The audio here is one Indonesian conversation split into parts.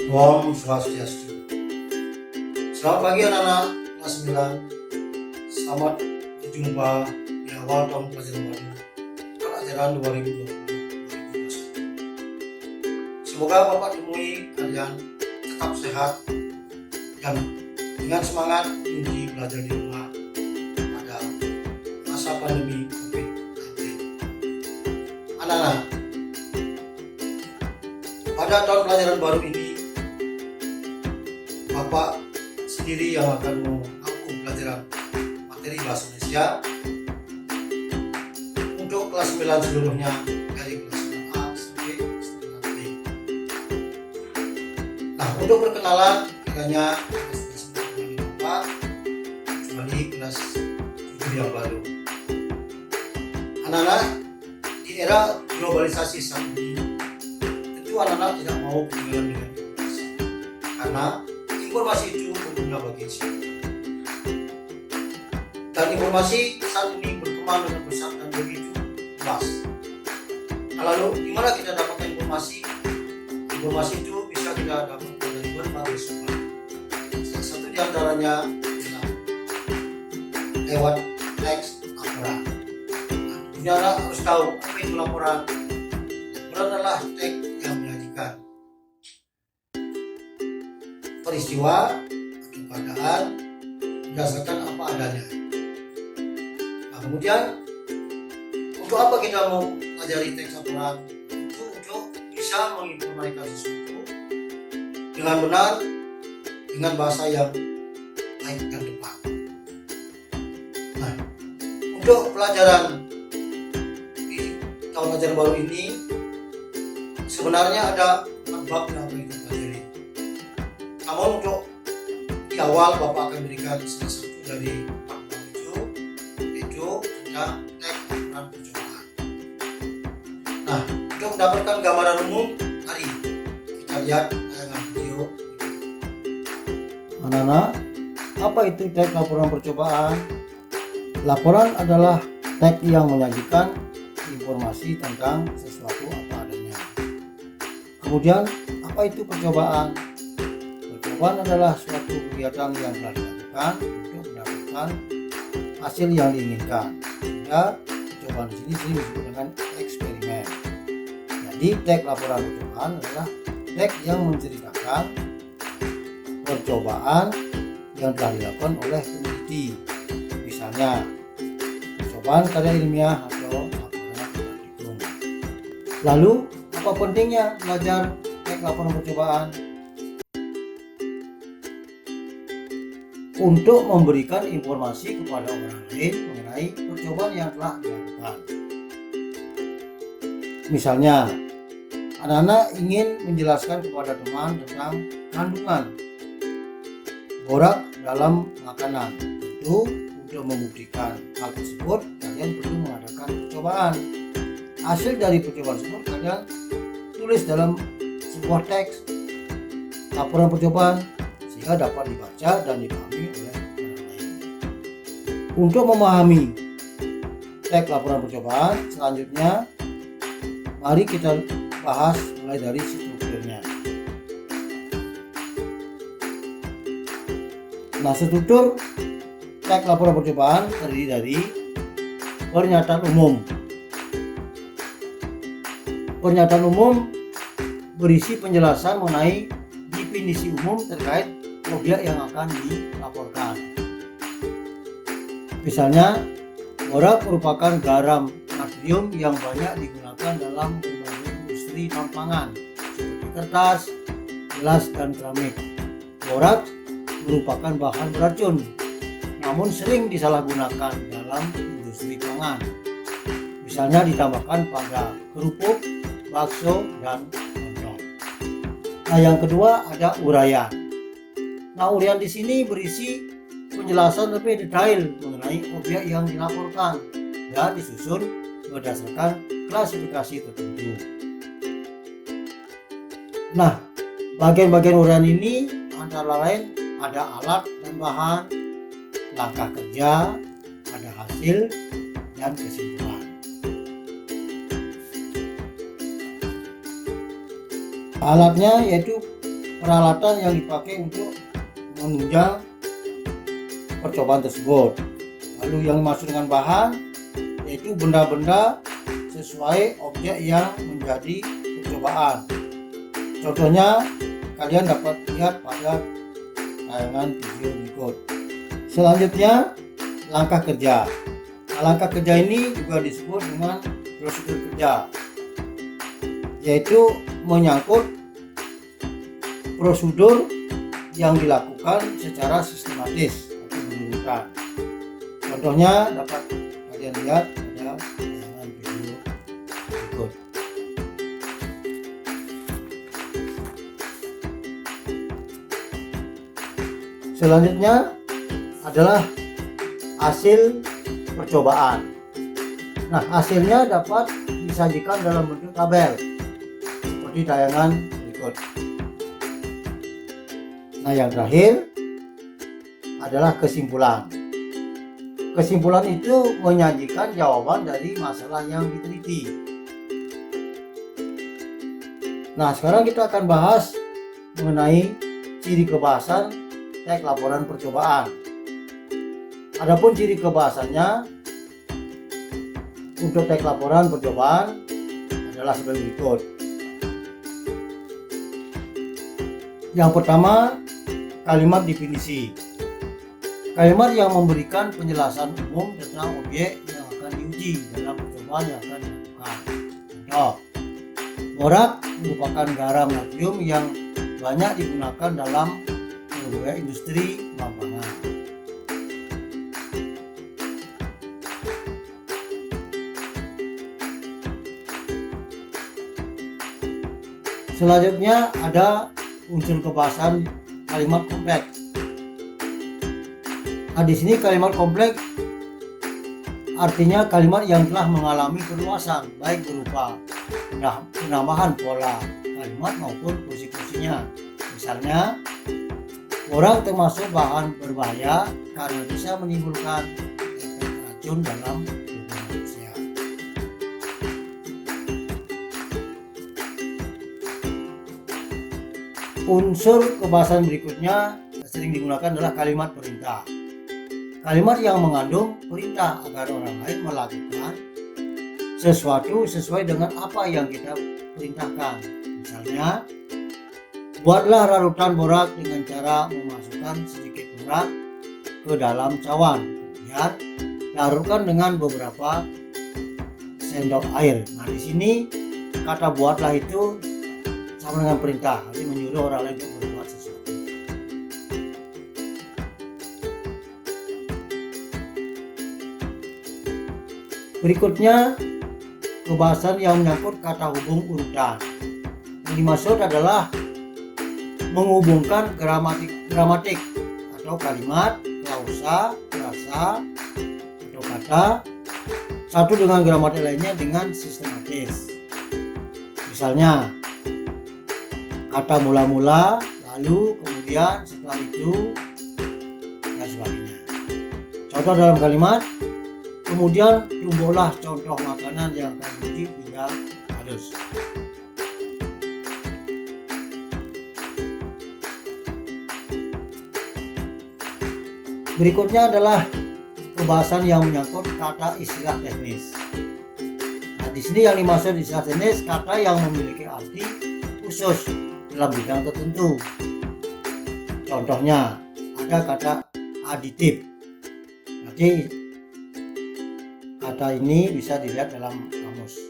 Om Swastiastu. Selamat pagi anak-anak kelas 9. Selamat berjumpa di awal tahun pelajaran baru pelajaran 2020. Semoga Bapak temui kalian tetap sehat dan dengan semangat menjadi belajar di rumah pada masa pandemi COVID-19. Anak-anak, pada tahun pelajaran baru ini Bapak sendiri yang akan mengampu pelajaran materi bahasa Indonesia untuk kelas 9 seluruhnya, dari kelas 9A sampai 9B. Nah, untuk perkenalan kiranya Bapak kecuali kelas 7 yang baru. Anak-anak, di era globalisasi saat ini tentu anak-anak tidak mau ketinggalan dengan informasi, karena informasi itu berguna bagi siapa. Dan informasi saat ini berkembang dengan pesat dan begitu luas. Lalu di mana kita dapatkan informasi? Informasi itu bisa kita dapatkan dari berbagai sumber. Salah satu di antaranya adalah lewat teks laporan. Nah, anak harus tahu apa itu laporan. Laporan adalah teks yang menyajikan peristiwa atau keadaan berdasarkan apa adanya. Nah, kemudian untuk apa kita mau pelajari teks laporan? Itu untuk bisa menginformasikan sesuatu dengan benar, dengan bahasa yang baik dan tepat. Nah, untuk pelajaran di tahun ajaran baru ini sebenarnya ada 4 bab yang akan kita pelajari. Namun untuk di awal Bapak akan berikan salah satu dari 4 bab itu, yaitu tentang teks laporan percobaan. Nah, untuk mendapatkan gambaran umum, mari kita lihat tayangan video. Anak-anak, apa itu teks laporan percobaan? Laporan adalah teks yang menyajikan informasi tentang sesuatu apa adanya. Kemudian, apa itu percobaan? Percobaan adalah suatu kegiatan yang telah dilakukan untuk mendapatkan hasil yang diinginkan. Sehingga percobaan di sini sering disebut dengan eksperimen. Jadi teks laporan percobaan adalah teks yang menceritakan percobaan yang telah dilakukan oleh peneliti. Misalnya percobaan karya ilmiah atau laporan praktikum. Lalu apa pentingnya belajar teks laporan percobaan? Untuk memberikan informasi kepada orang lain mengenai percobaan yang telah dilakukan. Misalnya, anak-anak ingin menjelaskan kepada teman tentang kandungan borak dalam makanan. Tentu untuk membuktikan hal tersebut, kalian perlu mengadakan percobaan. Hasil dari percobaan tersebut kalian tulis dalam sebuah teks laporan percobaan sehingga dapat dibaca dan dipahami oleh orang lain. Untuk memahami teks laporan percobaan selanjutnya, mari kita bahas mulai dari strukturnya. Nah, struktur teks laporan percobaan terdiri dari pernyataan umum. Pernyataan umum berisi penjelasan mengenai definisi umum terkait objek yang akan dilaporkan. Misalnya, borak merupakan garam natrium yang banyak digunakan dalam berbagai industri non-pangan seperti kertas, gelas, dan keramik. Borak merupakan bahan beracun, namun sering disalahgunakan dalam industri pangan. Misalnya ditambahkan pada kerupuk, bakso, dan lontong. Nah, yang kedua ada uraian. Nah, uraian di sini berisi penjelasan lebih detail mengenai objek yang dilaporkan dan disusun berdasarkan klasifikasi tertentu. Nah, bagian-bagian uraian ini antara lain ada alat dan bahan, langkah kerja, ada hasil, dan kesimpulan. Alatnya yaitu peralatan yang dipakai untuk menunjang percobaan tersebut. Lalu yang dimaksud dengan bahan yaitu benda-benda sesuai objek yang menjadi percobaan. Contohnya kalian dapat lihat pada tayangan video berikut. Selanjutnya, langkah kerja. Nah, langkah kerja ini juga disebut dengan prosedur kerja, yaitu menyangkut prosedur yang dilakukan secara sistematis atau berurutan. Contohnya dapat kalian lihat pada tayangan video berikut. Selanjutnya adalah hasil percobaan. Nah, hasilnya dapat disajikan dalam bentuk tabel seperti tayangan berikut. Nah, yang terakhir adalah kesimpulan. Kesimpulan itu menyajikan jawaban dari masalah yang diteliti. Nah, sekarang kita akan bahas mengenai ciri kebahasan teks laporan percobaan. Adapun ciri kebahasannya untuk teks laporan percobaan adalah sebagai berikut. Yang pertama, kalimat definisi. Kalimat yang memberikan penjelasan umum tentang objek yang akan diuji dalam percobaan yang akan dilakukan. Contoh, borak merupakan garam natrium yang banyak digunakan dalam berbagai industri pelambangan. Selanjutnya ada unsur kebahasan kalimat kompleks. Nah, di sini kalimat kompleks artinya kalimat yang telah mengalami perluasan, baik berupa penambahan pola kalimat maupun fungsi-fungsinya. Misalnya, borak termasuk bahan berbahaya karena bisa menimbulkan efek racun dalam tubuh manusia. Unsur kebahasan berikutnya yang sering digunakan adalah kalimat perintah. Kalimat yang mengandung perintah agar orang lain melakukan sesuatu sesuai dengan apa yang kita perintahkan. Misalnya, buatlah larutan borak dengan cara memasukkan sedikit borak ke dalam cawan. Kemudian larutkan dengan beberapa sendok air. Nah, di sini kata buatlah itu sama dengan perintah, artinya menyuruh orang lain untuk berbuat sesuatu. Berikutnya, kebahasan yang menyangkut kata hubung urutan. Yang dimaksud adalah menghubungkan gramatik atau kalimat, klausa, frasa atau kata satu dengan gramatik lainnya dengan sistematis. Misalnya, kata mula-mula, lalu, kemudian, setelah itu, dan sebagainya. Contoh dalam kalimat, kemudian tumbuhlah contoh makanan yang akan diuji hingga halus. Berikutnya adalah pembahasan yang menyangkut kata istilah teknis. Nah, di sini yang dimaksud istilah teknis kata yang memiliki arti khusus dalam bidang tertentu. Contohnya ada kata aditif. Nanti kata ini bisa dilihat dalam kamus.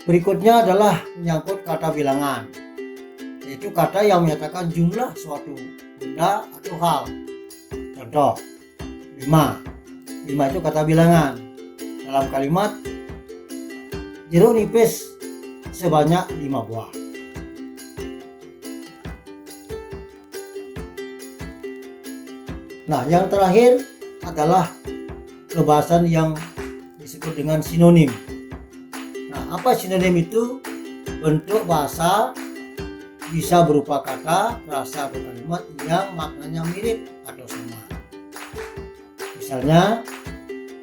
Berikutnya adalah menyangkut kata bilangan, yaitu kata yang menyatakan jumlah suatu benda atau hal. Contoh, 5. 5 itu kata bilangan. Dalam kalimat, jeruk nipis sebanyak 5 buah. Nah, yang terakhir adalah kebahasan yang disebut dengan sinonim. Nah, apa sinonim itu? Bentuk bahasa bisa berupa kata, frasa atau kalimat yang maknanya mirip atau sama. Misalnya,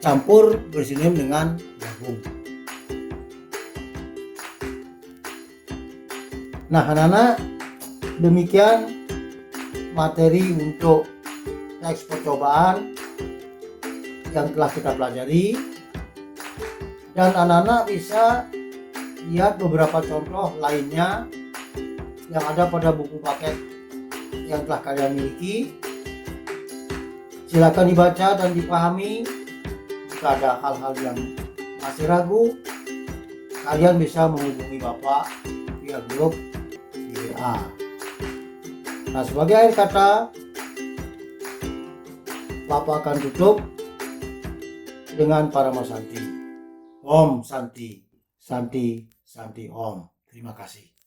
campur bersinonim dengan gabung. Nah, anak-anak, demikian materi untuk teks percobaan yang telah kita pelajari, dan anak-anak bisa lihat beberapa contoh lainnya yang ada pada buku paket yang telah kalian miliki. Silakan dibaca dan dipahami. Jika ada hal-hal yang masih ragu, kalian bisa menghubungi Bapak via grup WA. Nah, sebagai akhir kata, Bapak akan tutup dengan Parama Santi. Om Santi, Santi, Santi Om. Terima kasih.